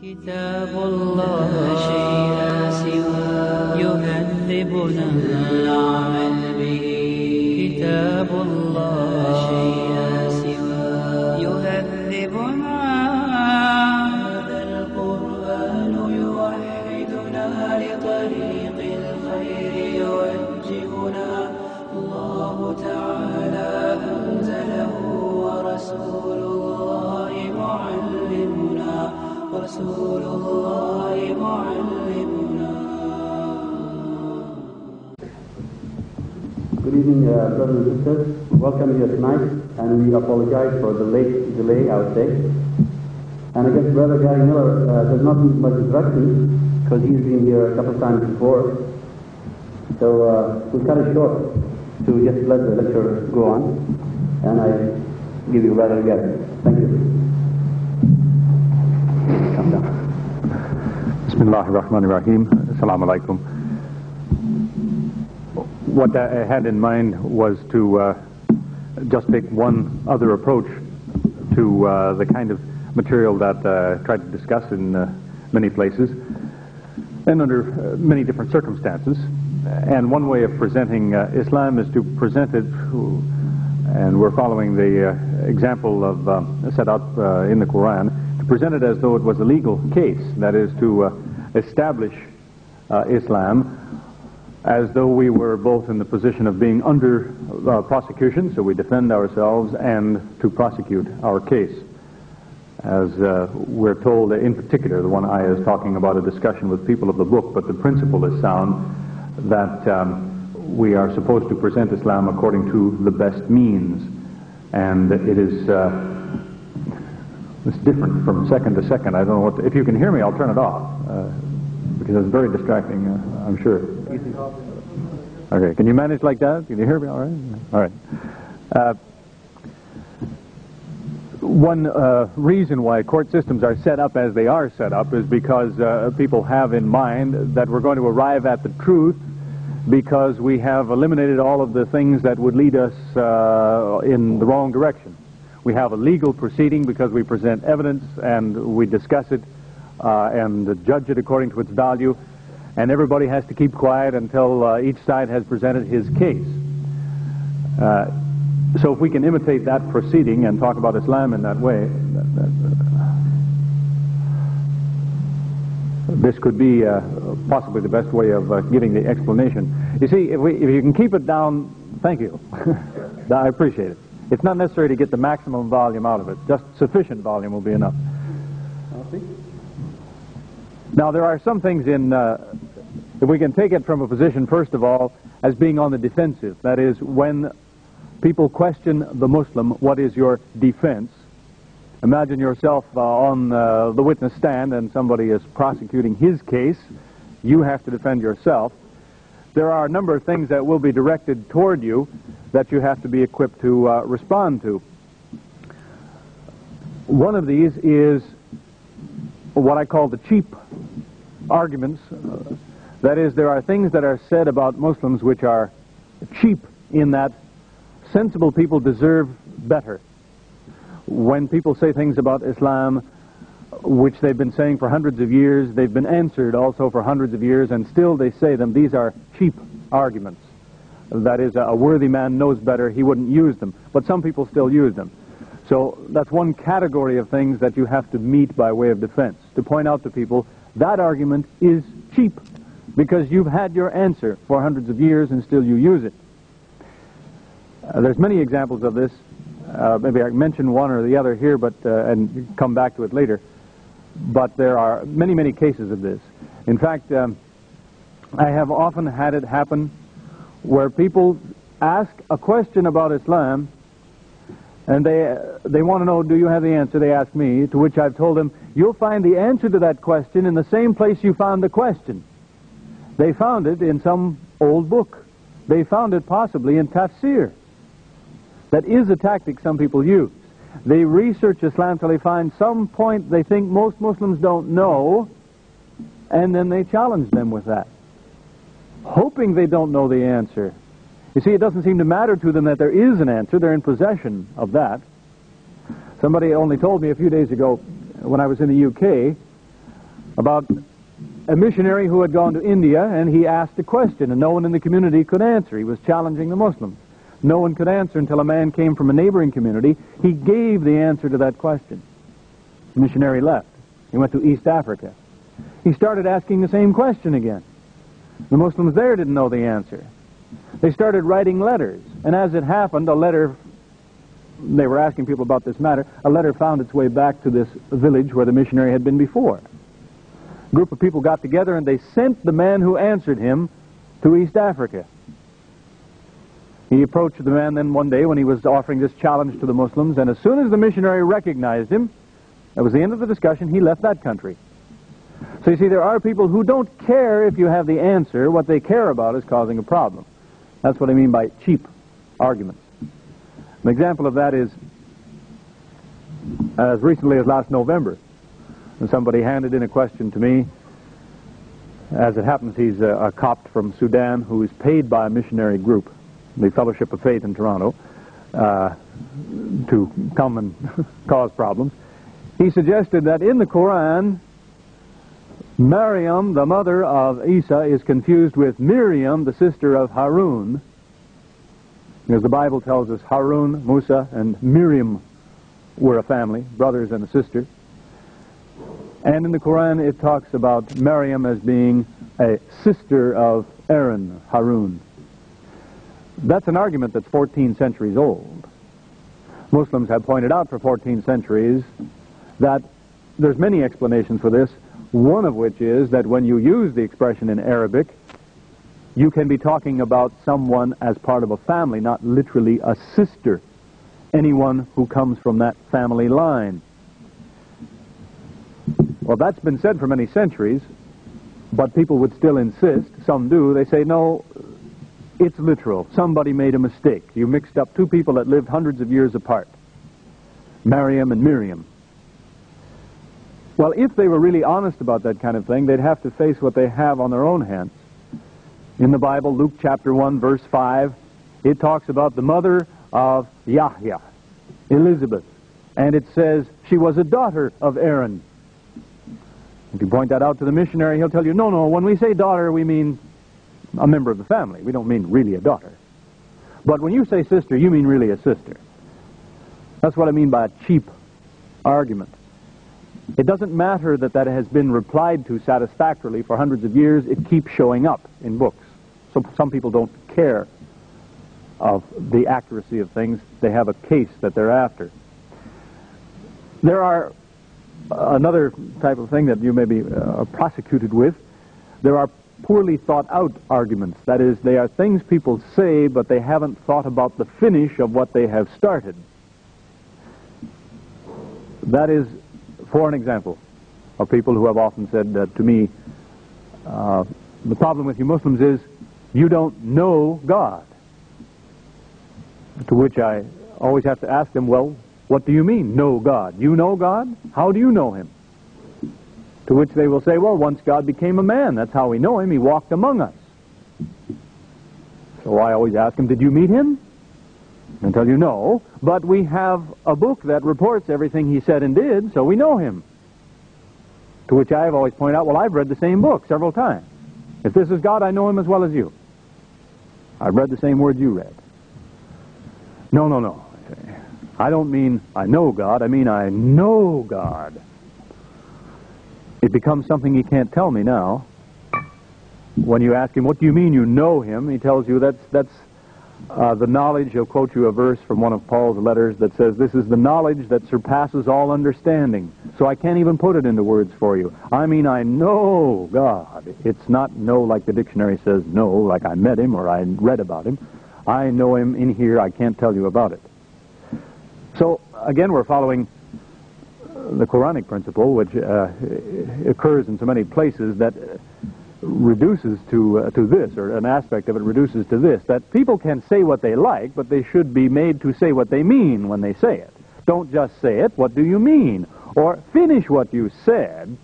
كتاب الله لا شيء سوى يهذبنا العمل به كتاب الله لا شيء سوى يهذبنا هذا القرآن يوحدنا لطريق الخير يوجهنا الله تعالى أنزله ورسول الله معلمنا رسول الله معلمنا. Good evening, brothers and sisters. Welcome here tonight, and we apologize for the late delay, I would say. And I guess Brother Gary Miller does not need much introduction because he's been here a couple of times before. So we'll cut it short to just let the lecture go on, and I give you Brother Gary. Thank you. Bismillah ar-Rahman ar-Rahim. Assalamu alaikum. What I had in mind was to just take one other approach to the kind of material that I tried to discuss in many places and under many different circumstances. And one way of presenting Islam is to present it, and we're following the example of set up in the Quran, to present it as though it was a legal case, that is to establish Islam as though we were both in the position of being under prosecution, so we defend ourselves, and to prosecute our case. As we're told, in particular, the one ayah is talking about a discussion with people of the book, but the principle is sound, that we are supposed to present Islam according to the best means, and it is it's different from second to second. I don't know what if you can hear me, I'll turn it off because it's very distracting, I'm sure. Okay, can you manage like that? Can you hear me all right? All right. One reason why court systems are set up as they are set up is because people have in mind that we're going to arrive at the truth because we have eliminated all of the things that would lead us in the wrong direction. We have a legal proceeding because we present evidence and we discuss it and judge it according to its value, and everybody has to keep quiet until each side has presented his case. So if we can imitate that proceeding and talk about Islam in that way, this could be possibly the best way of giving the explanation. You see, if you can keep it down, thank you. I appreciate it. It's not necessary to get the maximum volume out of it. Just sufficient volume will be enough. Now, there are some things in, if we can take it from a position, first of all, as being on the defensive. That is, when people question the Muslim, what is your defense? Imagine yourself on the witness stand and somebody is prosecuting his case. You have to defend yourself. There are a number of things that will be directed toward you that you have to be equipped to respond to. One of these is what I call the cheap arguments. That is, there are things that are said about Muslims which are cheap in that sensible people deserve better. When people say things about Islam which they've been saying for hundreds of years, they've been answered also for hundreds of years, and still they say them, these are cheap arguments. That is, a worthy man knows better, he wouldn't use them. But some people still use them. So that's one category of things that you have to meet by way of defense, to point out to people that argument is cheap because you've had your answer for hundreds of years and still you use it. There's many examples of this. Maybe I mention one or the other here, but and come back to it later. But there are many, many cases of this. In fact, I have often had it happen where people ask a question about Islam, and they want to know, do you have the answer? They ask me, to which I've told them, you'll find the answer to that question in the same place you found the question. They found it in some old book. They found it possibly in tafsir. That is a tactic some people use. They research Islam till they find some point they think most Muslims don't know, and then they challenge them with that, hoping they don't know the answer. You see, it doesn't seem to matter to them that there is an answer. They're in possession of that. Somebody only told me a few days ago when I was in the UK about a missionary who had gone to India, and he asked a question, and no one in the community could answer. He was challenging the Muslims. No one could answer until a man came from a neighboring community. He gave the answer to that question. The missionary left. He went to East Africa. He started asking the same question again. The Muslims there didn't know the answer. They started writing letters, and as it happened, a letter, they were asking people about this matter, a letter found its way back to this village where the missionary had been before. A group of people got together and they sent the man who answered him to East Africa. He approached the man then one day when he was offering this challenge to the Muslims, and as soon as the missionary recognized him, that was the end of the discussion, he left that country. So you see, there are people who don't care if you have the answer. What they care about is causing a problem. That's what I mean by cheap arguments. An example of that is, as recently as last November, when somebody handed in a question to me. As it happens, he's a Copt from Sudan who is paid by a missionary group, the Fellowship of Faith in Toronto, to come and cause problems. He suggested that in the Quran, Maryam, the mother of Isa, is confused with Miriam, the sister of Harun, because the Bible tells us Harun, Musa, and Miriam were a family, brothers and a sister. And in the Quran it talks about Maryam as being a sister of Aaron, Harun. That's an argument that's 14 centuries old. Muslims have pointed out for 14 centuries that there's many explanations for this, one of which is that when you use the expression in Arabic, you can be talking about someone as part of a family, not literally a sister, anyone who comes from that family line. Well, that's been said for many centuries, but people would still insist, some do, they say, no, it's literal. Somebody made a mistake. You mixed up two people that lived hundreds of years apart, Maryam and Miriam. Well, if they were really honest about that kind of thing, they'd have to face what they have on their own hands. In the Bible, Luke chapter 1, verse 5, it talks about the mother of Yahya, Elizabeth, and it says she was a daughter of Aaron. If you point that out to the missionary, he'll tell you, no, when we say daughter, we mean a member of the family. We don't mean really a daughter. But when you say sister, you mean really a sister. That's what I mean by a cheap argument. It doesn't matter that that has been replied to satisfactorily for hundreds of years. It keeps showing up in books. So some people don't care of the accuracy of things. They have a case that they're after. There are another type of thing that you may be prosecuted with. There are poorly thought out arguments. That is, they are things people say, but they haven't thought about the finish of what they have started. That is, for an example, of people who have often said to me, the problem with you Muslims is you don't know God. To which I always have to ask them, well, what do you mean, know God? You know God? How do you know Him? To which they will say, well, once God became a man, that's how we know Him. He walked among us. So I always ask them, did you meet Him? And tell you no, but we have a book that reports everything He said and did, so we know Him. To which I have always pointed out, well, I've read the same book several times. If this is God, I know Him as well as you. I've read the same words you read. No. I don't mean I know God, I mean I know God. It becomes something He can't tell me now. When you ask Him, what do you mean you know Him? He tells you that's the knowledge. He'll quote you a verse from one of Paul's letters that says, this is the knowledge that surpasses all understanding. So I can't even put it into words for you. I mean, I know God. It's not know like the dictionary says know, like I met Him or I read about Him. I know Him in here. I can't tell you about it. So, again, we're following the Quranic principle, which occurs in so many places, that reduces to this, or an aspect of it reduces to this, that people can say what they like, but they should be made to say what they mean when they say it. Don't just say it, what do you mean? Or finish what you said,